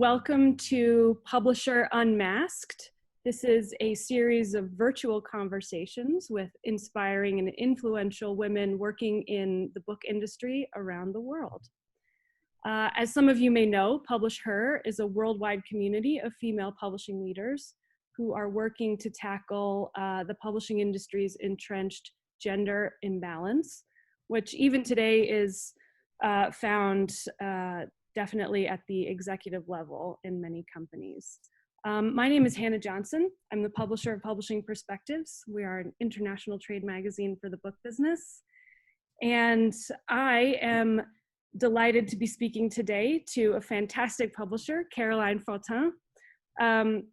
Welcome to PublisHer Unmasked. This is a series of virtual conversations with inspiring and influential women working in the book industry around the world. As some of you may know, PublisHer is a worldwide community of female publishing leaders who are working to tackle the publishing industry's entrenched gender imbalance, which even today is found definitely at the executive level in many companies. My name is Hannah Johnson. I'm the publisher of Publishing Perspectives. We are an international trade magazine for the book business. And I am delighted to be speaking today to a fantastic publisher, Caroline Fortin.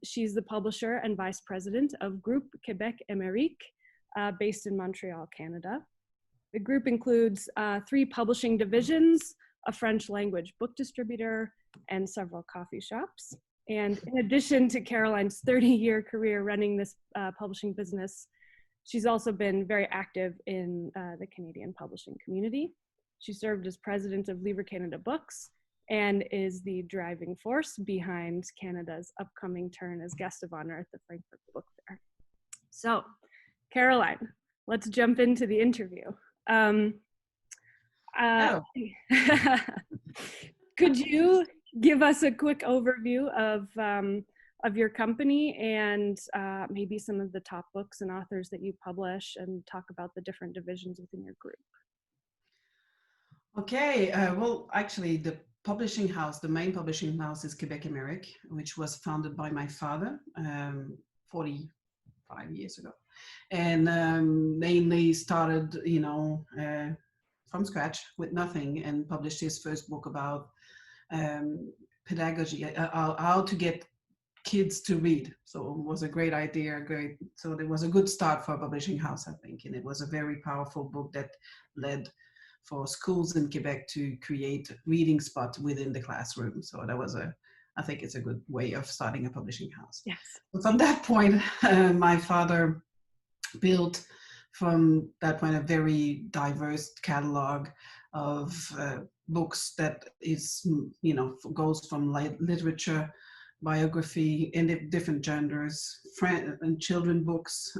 She's the publisher and vice president of Group Québec Amérique, based in Montreal, Canada. The group includes 3 publishing divisions, a French language book distributor, and several coffee shops. And in addition to Caroline's 30-year career running this publishing business, she's also been very active in the Canadian publishing community. She served as president of Livre Canada Books and is the driving force behind Canada's upcoming turn as guest of honor at the Frankfurt Book Fair. So, Caroline, let's jump into the interview. Could you give us a quick overview of your company and maybe some of the top books and authors that you publish, and talk about the different divisions within your group? Okay, well, actually, the publishing house, the main publishing house is Québec Amérique, which was founded by my father 45 years ago, and mainly started, from scratch with nothing, and published his first book about pedagogy, how to get kids to read. So it was a great idea, so it was a good start for a publishing house, I think, and it was a very powerful book that led for schools in Quebec to create reading spots within the classroom. So that was I think it's a good way of starting a publishing house. Yes. From that point, my father built from that point a very diverse catalog of books that is, goes from literature, biography, in different genders, and children books,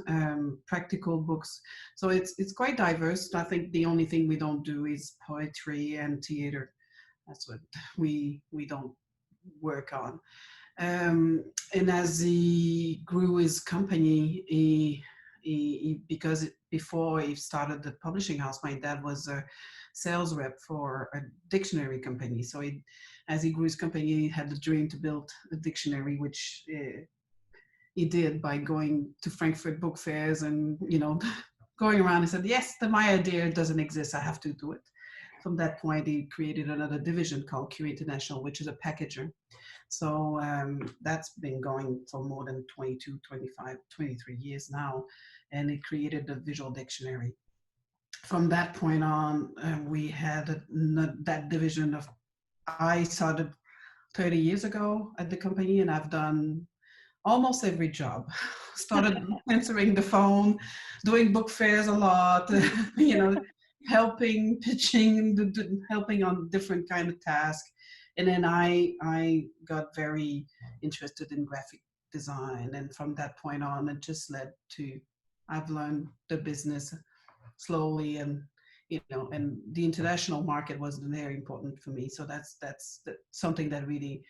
practical books. So it's quite diverse. I think the only thing we don't do is poetry and theater. That's what we don't work on. And as he grew his company, because before he started the publishing house, my dad was a sales rep for a dictionary company. So as he grew his company, he had the dream to build a dictionary, which he did by going to Frankfurt book fairs and, going around and said, yes, my idea doesn't exist, I have to do it. From that point, he created another division called Q International, which is a packager. So that's been going for more than 22, 25, 23 years now, and it created the visual dictionary. From that point on, we had that division of, I started 30 years ago at the company, and I've done almost every job. Started answering the phone, doing book fairs a lot, helping, pitching, helping on different kind of tasks. And then I got very interested in graphic design. And from that point on, it just led to, I've learned the business slowly, and, and the international market was very important for me. So that's something that really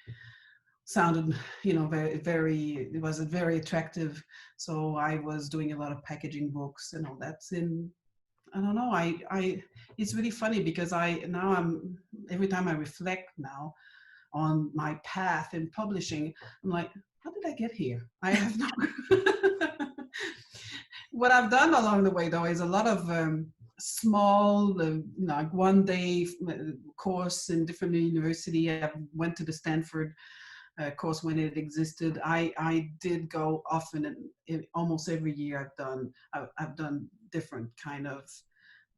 sounded, it was very attractive. So I was doing a lot of packaging books and all that's I don't know. It's really funny because every time I reflect now on my path in publishing, I'm like, how did I get here? I have no. What I've done along the way, though, is a lot of small, like one-day course in different university. I went to the Stanford course when it existed. I did go often, and almost every year I've done different kind of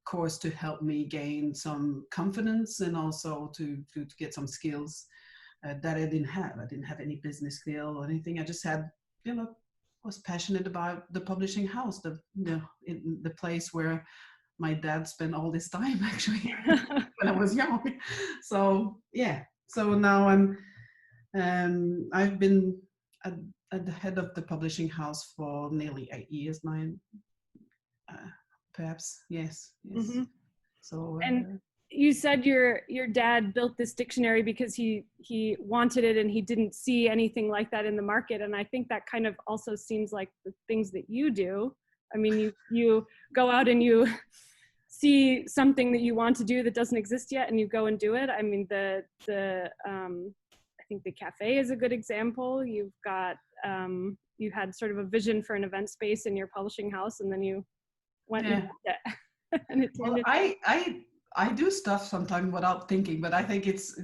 course to help me gain some confidence, and also to get some skills that I didn't have. I didn't have any business skill or anything. I just had, was passionate about the publishing house, the place where my dad spent all this time actually when I was young. So yeah, so now I've been at the head of the publishing house for nearly 8 years now, perhaps. Yes. Mm-hmm. So. And you said your dad built this dictionary because he wanted it and he didn't see anything like that in the market. And I think that kind of also seems like the things that you do. I mean, you go out and you see something that you want to do that doesn't exist yet, and you go and do it. I mean, I think the cafe is a good example. You've got you had sort of a vision for an event space in your publishing house, and then you went and did it. And it turned I do stuff sometimes without thinking, but I think it's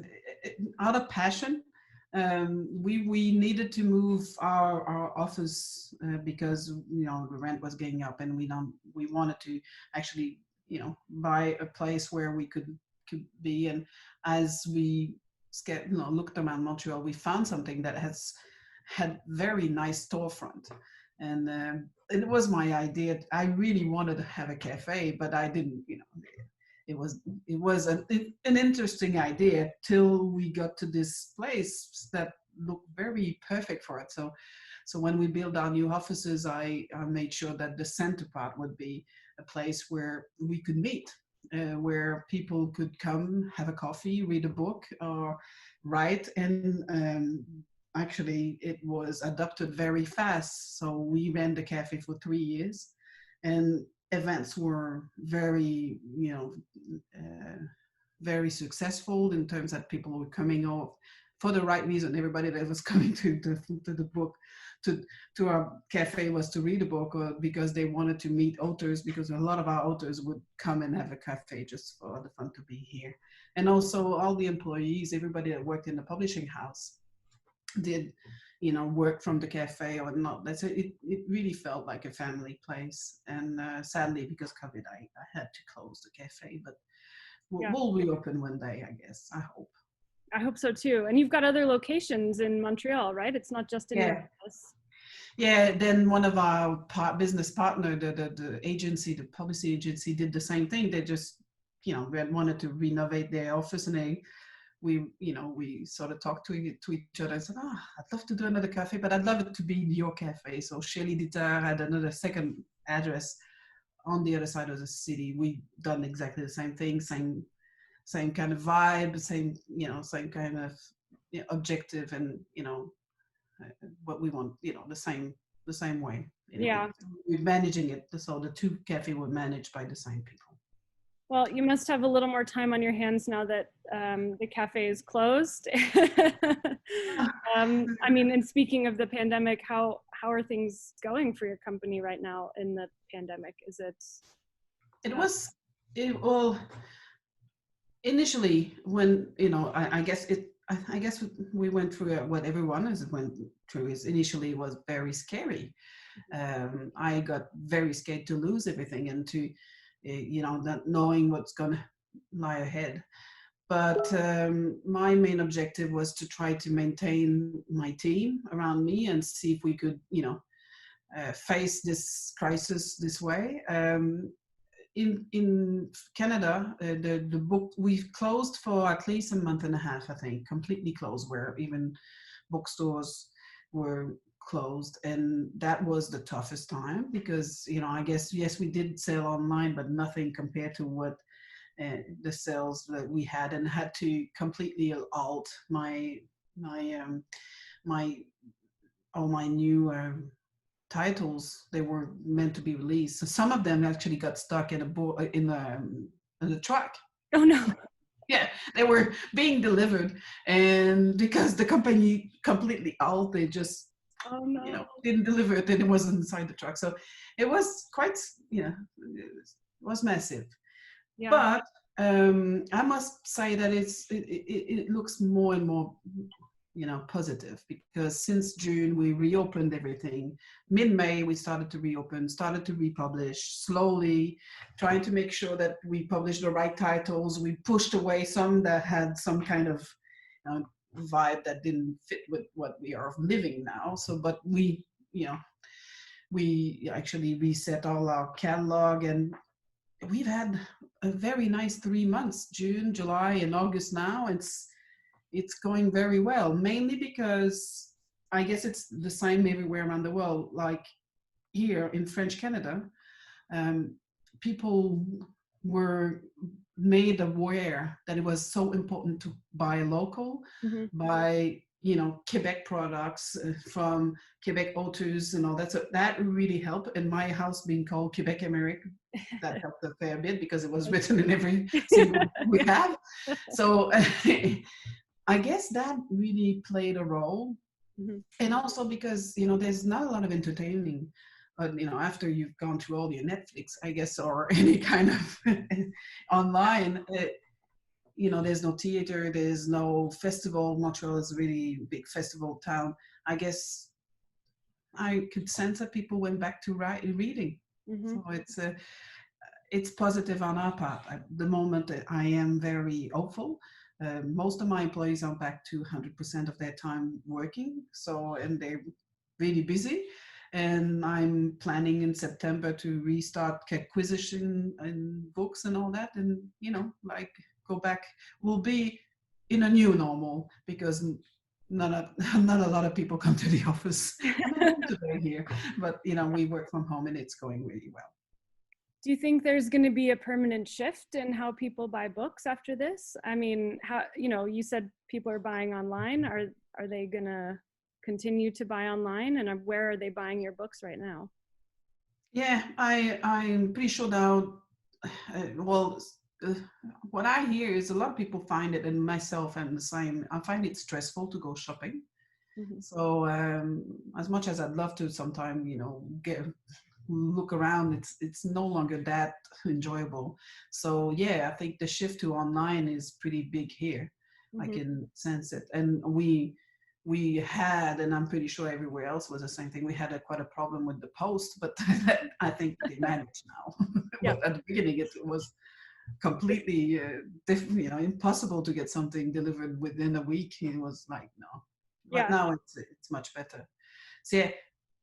out of passion. We needed to move our office because the rent was going up, and we wanted to actually buy a place where we could be. And as we looked around Montreal, we found something that had very nice storefront, and it was my idea. I really wanted to have a cafe, but I didn't. It was an interesting idea till we got to this place that looked very perfect for it. So when we built our new offices, I made sure that the center part would be a place where we could meet, where people could come, have a coffee, read a book, or write. And actually, it was adopted very fast. So we ran the cafe for 3 years, and events were very, very successful in terms that people were coming off for the right reason. Everybody that was coming to the book, to our cafe, was to read a book, or because they wanted to meet authors, because a lot of our authors would come and have a cafe just for the fun to be here. And also all the employees, everybody that worked in the publishing house did work from the cafe or not. It really felt like a family place. And sadly, because COVID, I had to close the cafe, but we'll reopen one day, I guess. I hope so too. And you've got other locations in Montreal, right? It's not just in your office. Yeah, then one of our business partner, the agency, the publicity agency, did the same thing. They just wanted to renovate their office, and we sort of talked to each other and said, I'd love to do another cafe, but I'd love it to be your cafe. So Shirley Dieter had another second address on the other side of the city. We've done exactly the same thing, same kind of vibe, same kind of objective, and what we want, the same way. Yeah. We're managing it, so the two cafes were managed by the same people. Well, you must have a little more time on your hands now that the cafe is closed. I mean, and speaking of the pandemic, how are things going for your company right now in the pandemic? Is it? Well, initially, when I guess we went through what everyone went through. Initially was very scary. I got very scared to lose everything and to not knowing what's going to lie ahead. But my main objective was to try to maintain my team around me and see if we could, face this crisis this way. In Canada, the book, we've closed for at least a month and a half, I think, completely closed, where even bookstores were closed. And that was the toughest time because, I guess, yes, we did sell online, but nothing compared to what the sales that we had, and had to completely alt all my new titles. They were meant to be released. So some of them actually got stuck in the truck. Oh no. Yeah, they were being delivered, and because the company completely alt, they just didn't deliver it, and it wasn't inside the truck. So it was quite, it was massive. Yeah. But I must say that it looks more and more positive, because since June we reopened everything. Mid-May we started to reopen, started to republish slowly, trying to make sure that we published the right titles. We pushed away some that had some kind of vibe that didn't fit with what we are living now. So, but we actually reset all our catalog, and we've had a very nice 3 months, June, July, and August now. it's going very well, mainly because I guess it's the same everywhere around the world. Like here in French Canada, people were made aware that it was so important to buy local, buy Quebec products from Quebec authors and all that. So that really helped. And my house being called Quebec Amérique, that helped a fair bit because it was written in every single book we have. So I guess that really played a role. And also because there's not a lot of entertaining. After you've gone through all your Netflix, I guess, or any kind of online, there's no theater, there's no festival. Montreal is a really big festival town. I guess I could sense that people went back to reading. So it's positive on our part. At the moment, I am very hopeful. Most of my employees are back to 100% of their time working. And they're really busy. And I'm planning in September to restart acquisition and books and all that. And, go back. We'll be in a new normal because not a lot of people come to the office today here. But, we work from home and it's going really well. Do you think there's going to be a permanent shift in how people buy books after this? I mean, how, you said people are buying online. Are they going to continue to buy online, and where are they buying your books right now? Yeah, I'm pretty sure now. What I hear is a lot of people find it, and myself am the same. I find it stressful to go shopping. So as much as I'd love to sometime, look around, it's no longer that enjoyable. So yeah, I think the shift to online is pretty big here. I can sense it. And we had, and I'm pretty sure everywhere else was the same thing, we had quite a problem with the post, but I think they managed now. But at the beginning it was completely impossible to get something delivered within a week. It was like, no. But now it's much better. So yeah,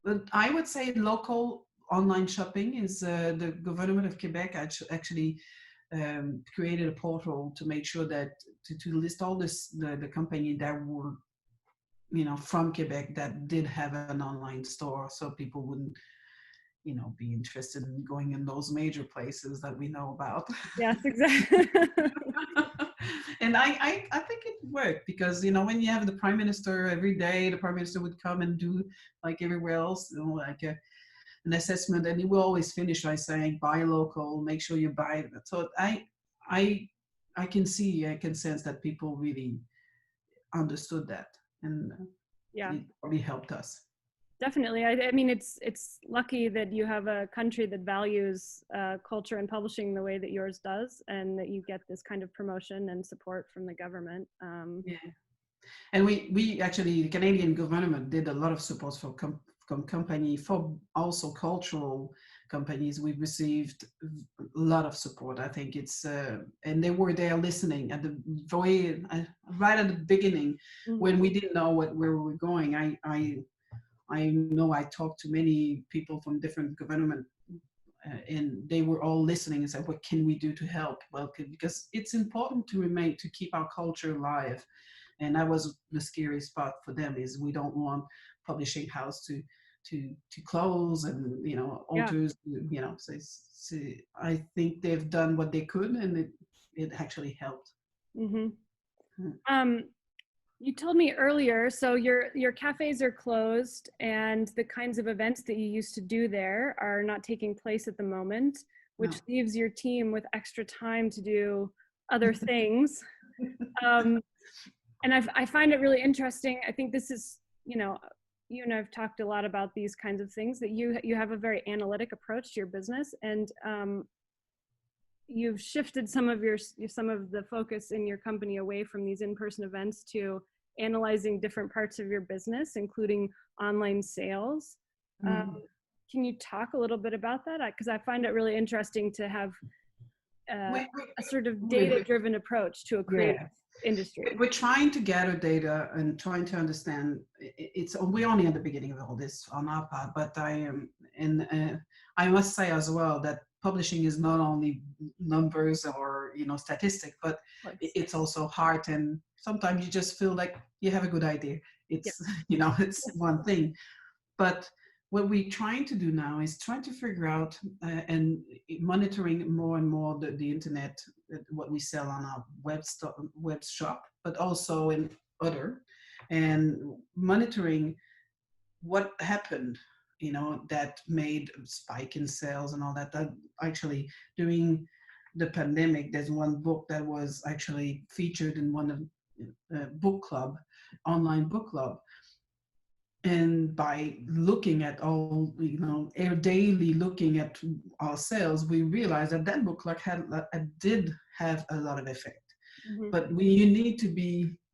but I would say local online shopping is the government of Quebec actually created a portal to make sure that to list all the company that were from Quebec that did have an online store, so people wouldn't be interested in going in those major places that we know about. Yes, exactly. And I think it worked because when you have the prime minister every day, the prime minister would come and do like everywhere else, like an assessment, and he will always finish by saying buy local, make sure you buy it. So I can sense that people really understood that, and it probably helped us. Definitely. I mean, it's lucky that you have a country that values culture and publishing the way that yours does, and that you get this kind of promotion and support from the government. And we actually, the Canadian government did a lot of support for company, for also cultural companies. We received a lot of support. I think it's and they were there listening at the right at the beginning when we didn't know where we were going. I know I talked to many people from different government and they were all listening and said, what can we do to help? Well, because it's important to keep our culture alive. And that was the scariest part for them, is we don't want publishing house to close, and authors, so I think they've done what they could, and it actually helped. You told me earlier, so your cafes are closed, and the kinds of events that you used to do there are not taking place at the moment, which leaves your team with extra time to do other things. And I find it really interesting. I think this is, you and I've talked a lot about these kinds of things, that you have a very analytic approach to your business, and you've shifted some of the focus in your company away from these in-person events to analyzing different parts of your business, including online sales. Can you talk a little bit about that? Because I find it really interesting to have a sort of data-driven approach to a creative industry. We're trying to gather data and trying to understand. We're only at the beginning of all this on our part, but I must say as well that publishing is not only numbers or, you know, statistic, but it's also heart. And sometimes you just feel like you have a good idea. It's, you know, it's one thing. But what we're trying to do now is trying to figure out and monitoring more and more the internet, what we sell on our web shop, but also in other, and monitoring what happened, you know, that made spike in sales and all that. That actually during the pandemic, there's one book that was actually featured in one of book club, online book club. And by looking at all, you know, daily looking at our sales, we realized that that book club did have a lot of effect. But you need to be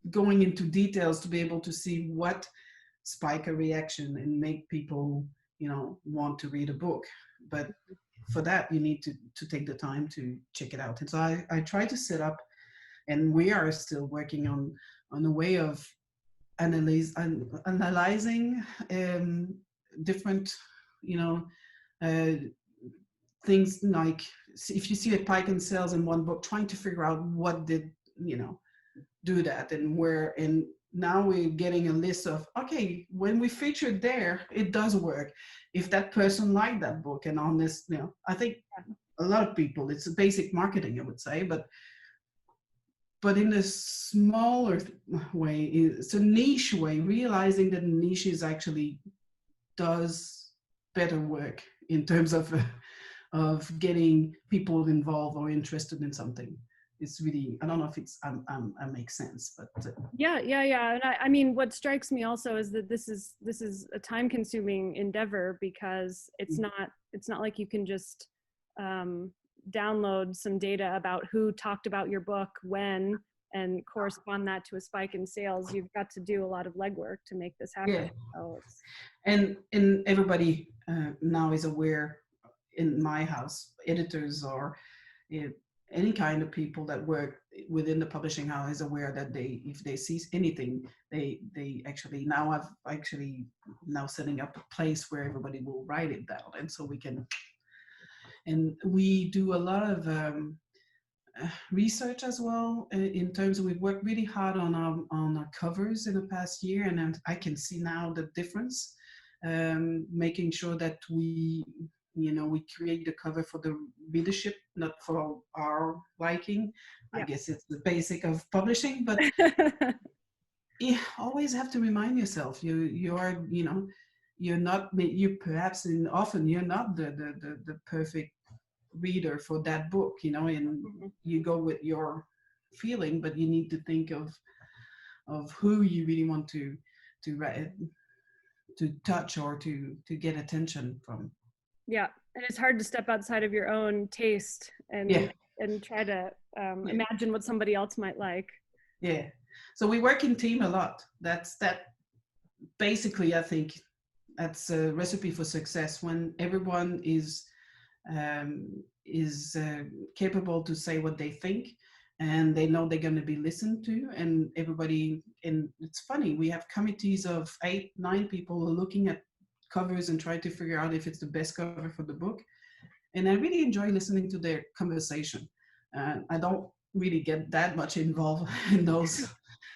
going into details to be able to see what spike a reaction and make people, you know, want to read a book. But for that, you need to take the time to check it out. And so I try to set up, and we are still working on a way of analyzing different, you know, things, like if you see a spike in sales in one book, trying to figure out what did, you know, do that, and where. And now we're getting a list of, okay, when we featured there, it does work. If that person liked that book, and on this, you know, I think a lot of people, it's a basic marketing, I would say, but in a smaller way, it's a niche way, realizing that niche is actually does better work in terms of getting people involved or interested in something. It's really, I don't know if it's I make sense, but yeah. And I mean, what strikes me also is that this is a time-consuming endeavor, because it's not like you can just download some data about who talked about your book when and correspond that to a spike in sales. You've got to do a lot of legwork to make this happen. Yeah. So and everybody now is aware in my house, editors or any kind of people that work within the publishing house is aware that if they see anything, they actually, now I've actually now setting up a place where everybody will write it down, and so we can. And we do a lot of research as well, in terms of, we've worked really hard on our covers in the past year, and I can see now the difference, making sure that we, you know, we create the cover for the readership, not for our liking. I guess it's the basic of publishing, but you always have to remind yourself, you're, you know, you're not, you perhaps, and often you're not the perfect reader for that book, you know, and you go with your feeling, but you need to think of who you really want to write, to touch, or to get attention from. Yeah, and it's hard to step outside of your own taste and try to imagine what somebody else might like. Yeah, so we work in team a lot. That's basically, I think that's a recipe for success, when everyone is capable to say what they think, and they know they're going to be listened to, and everybody. And it's funny, we have committees of 8-9 people looking at covers and trying to figure out if it's the best cover for the book, and I really enjoy listening to their conversation. I don't really get that much involved in those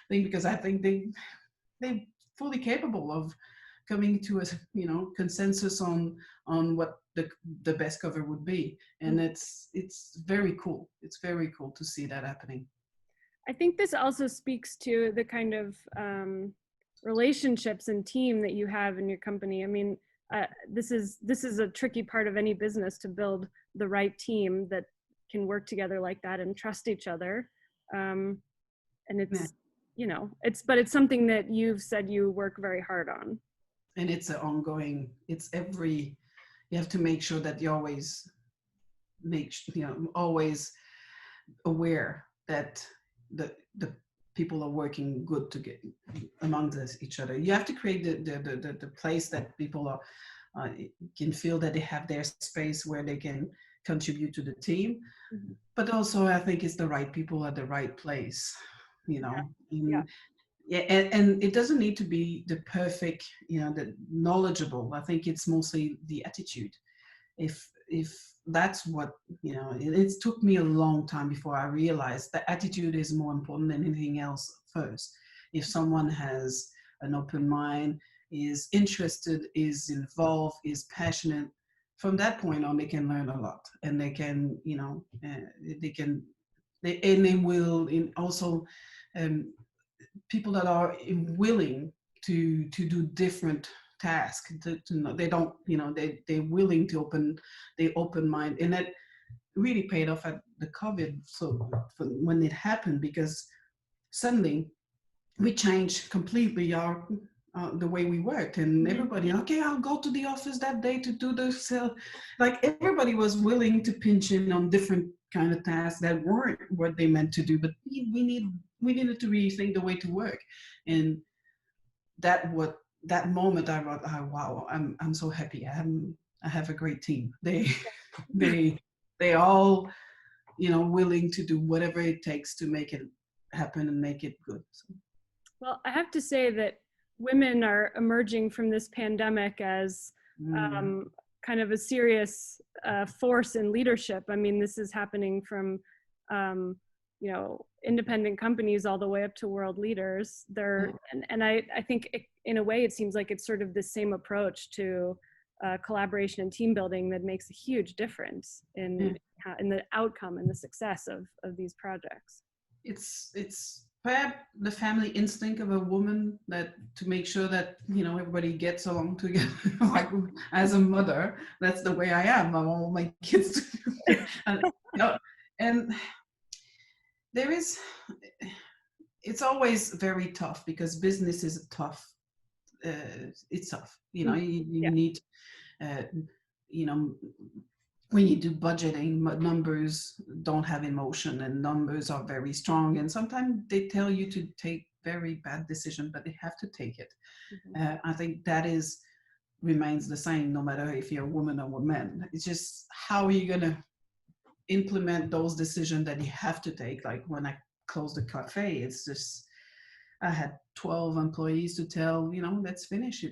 things, because I think they're fully capable of coming to a, you know, consensus on what the best cover would be. And it's very cool. It's very cool to see that happening. I think this also speaks to the kind of relationships and team that you have in your company. I mean, this is a tricky part of any business, to build the right team that can work together like that and trust each other. And it's, you know, it's something that you've said you work very hard on. And it's an ongoing, you have to make sure that you always always aware that the people are working good together among each other. You have to create the place that people are can feel that they have their space where they can contribute to the team. But also, I think it's the right people at the right place, you know. And it doesn't need to be the perfect, you know, the knowledgeable. I think it's mostly the attitude. If if that's what, it took me a long time before I realized that attitude is more important than anything else first. If someone has an open mind, is interested, is involved, is passionate, from that point on, they can learn a lot, and they can, they will also, people that are willing to do different tasks, they don't, they're willing to open mind, and that really paid off at the COVID. So when it happened, because suddenly we changed completely our the way we worked, and everybody, okay, I'll go to the office that day to do this. Like everybody was willing to pinch in on different kind of tasks that weren't what they meant to do, but we needed to rethink the way to work, and that moment I thought, oh, wow, I'm so happy. I have a great team. They all, willing to do whatever it takes to make it happen and make it good. So. Well, I have to say that women are emerging from this pandemic as kind of a serious force in leadership. I mean, this is happening from, independent companies all the way up to world leaders. And I think in a way, it seems like it's sort of the same approach to collaboration and team building that makes a huge difference in the outcome and the success of these projects. It's perhaps the family instinct of a woman, that to make sure that everybody gets along together. Like as a mother, that's the way I am. I want all my kids to, and there is. It's always very tough because business is tough. It's tough. You need. When you do budgeting, numbers don't have emotion, and numbers are very strong, and sometimes they tell you to take very bad decisions, but they have to take it. I think that remains the same no matter if you're a woman or a man. It's just how are you going to implement those decisions that you have to take. Like when I closed the cafe, it's just, I had 12 employees to tell, let's finish.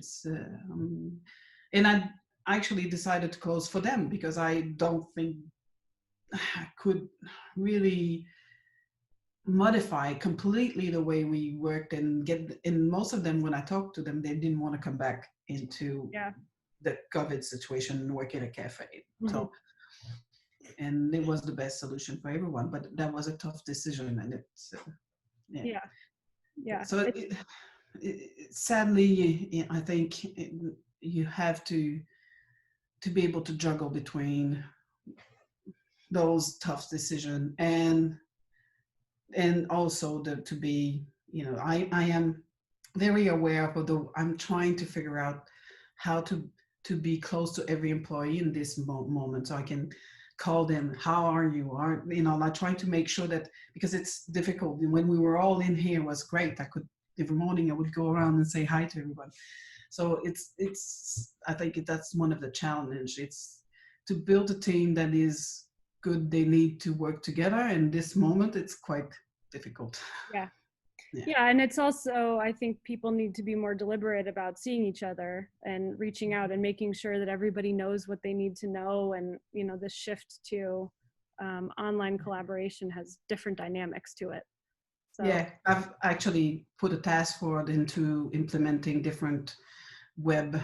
And I actually decided to close for them because I don't think I could really modify completely the way we worked and most of them, when I talked to them, they didn't want to come back into the COVID situation and work in a cafe. So, and it was the best solution for everyone, but that was a tough decision, and it's, So sadly, I think you have to be able to juggle between those tough decisions and also to be, I am very aware of I'm trying to figure out how to be close to every employee in this moment, so I can call them, how are you? I try to make sure that, because it's difficult. When we were all in here, it was great. Every morning I would go around and say hi to everyone. So I think that's one of the challenges. It's to build a team that is good. They need to work together. And this moment, it's quite difficult. Yeah, and it's also, I think people need to be more deliberate about seeing each other and reaching out and making sure that everybody knows what they need to know. And, the shift to online collaboration has different dynamics to it. So. Yeah, I've actually put a task force into implementing different web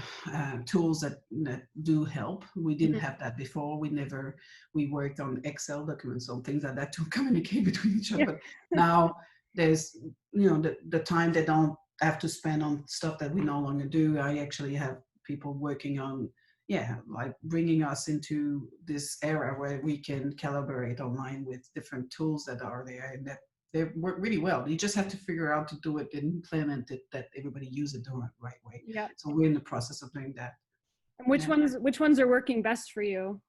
tools that do help. We didn't have that before. We worked on Excel documents or things like that to communicate between each other. But now there's, the time they don't have to spend on stuff that we no longer do. I actually have people working on, like bringing us into this era where we can collaborate online with different tools that are there, and that they work really well. You just have to figure out to do it and implement it, that everybody use it the right way. Yeah. So we're in the process of doing that. And which ones are working best for you?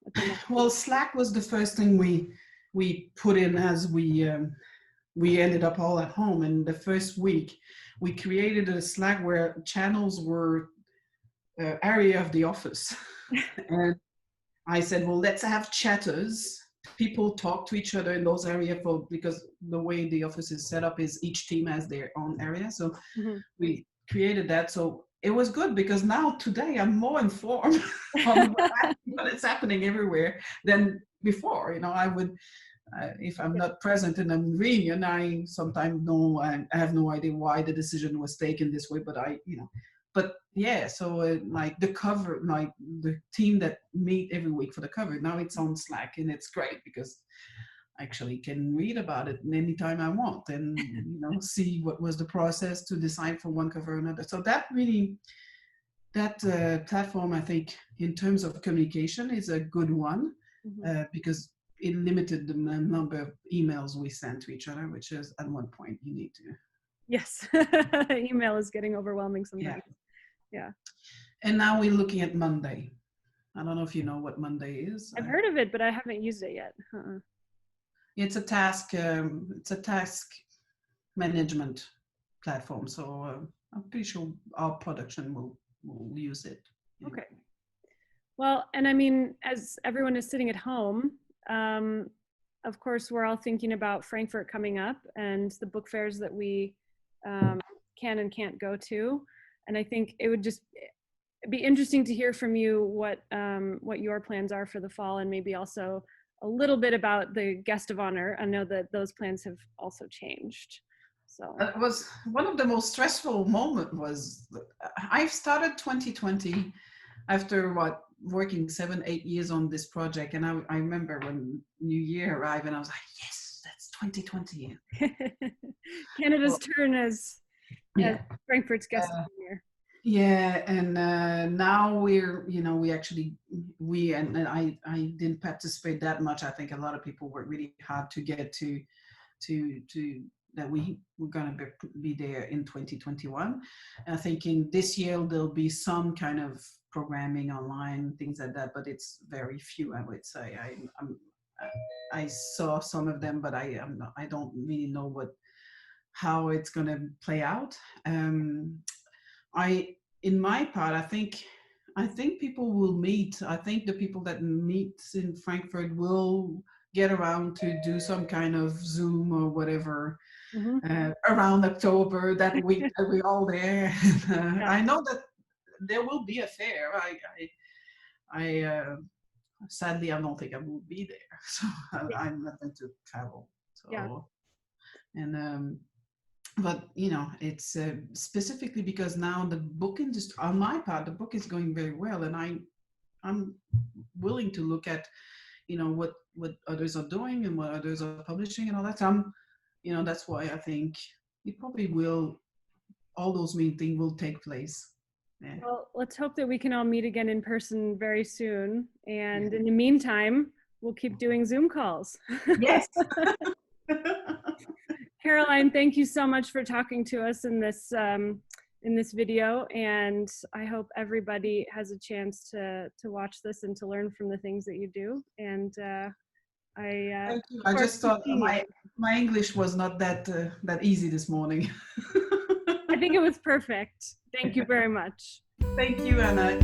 Well, Slack was the first thing we put in as we ended up all at home. And the first week, we created a Slack where channels were area of the office. And I said, well, let's have chatters. People talk to each other in those areas, because the way the office is set up is each team has their own area. So we created that. So it was good because now today I'm more informed on what is happening everywhere than before. I would, if I'm not present in a reunion, I sometimes know I have no idea why the decision was taken this way, but but yeah, so like the cover, like the team that meet every week for the cover, now it's on Slack and it's great because I actually can read about it anytime I want and see what was the process to decide for one cover or another. So that really, that platform, I think, in terms of communication, is a good one because it limited the number of emails we sent to each other, which is at one point you need to. Yes, email is getting overwhelming sometimes. Yeah. And now we're looking at Monday. I don't know if you know what Monday is. I've heard of it, but I haven't used it yet. It's a task. It's a task management platform. So I'm pretty sure our production will use it. Okay. Well, and I mean, as everyone is sitting at home, of course, we're all thinking about Frankfurt coming up and the book fairs that we can and can't go to. And I think it would just be interesting to hear from you what your plans are for the fall, and maybe also a little bit about the guest of honor. I know that those plans have also changed. So that was one of the most stressful moments. Was I started 2020 after working 7-8 years on this project, and I remember when New Year arrived, and I was like, yes, that's 2020. Canada's turn as Frankfurt's guest of honor. Yeah, and now we're, and I didn't participate that much. I think a lot of people worked really hard to get to that we're going to be there in 2021. I think in this year there'll be some kind of programming online, things like that, but it's very few, I would say. I saw some of them, but I don't really know how it's going to play out. In my part, I think people will meet. I think the people that meet in Frankfurt will get around to do some kind of Zoom or whatever around October, that week that we're all there. I know that there will be a fair. Sadly, I don't think I will be there, so I'm not going to travel. So, and but it's specifically because now the book industry, on my part, the book is going very well, and I'm willing to look at what others are doing and what others are publishing and all that. That's why I think it probably will, all those meetings will take place. Yeah. Well, let's hope that we can all meet again in person very soon, and in the meantime we'll keep doing Zoom calls. Yes. Caroline, thank you so much for talking to us in this video, and I hope everybody has a chance to watch this and to learn from the things that you do. And thank you. I just thought my English was not that easy this morning. I think it was perfect. Thank you very much. Thank you, Anna.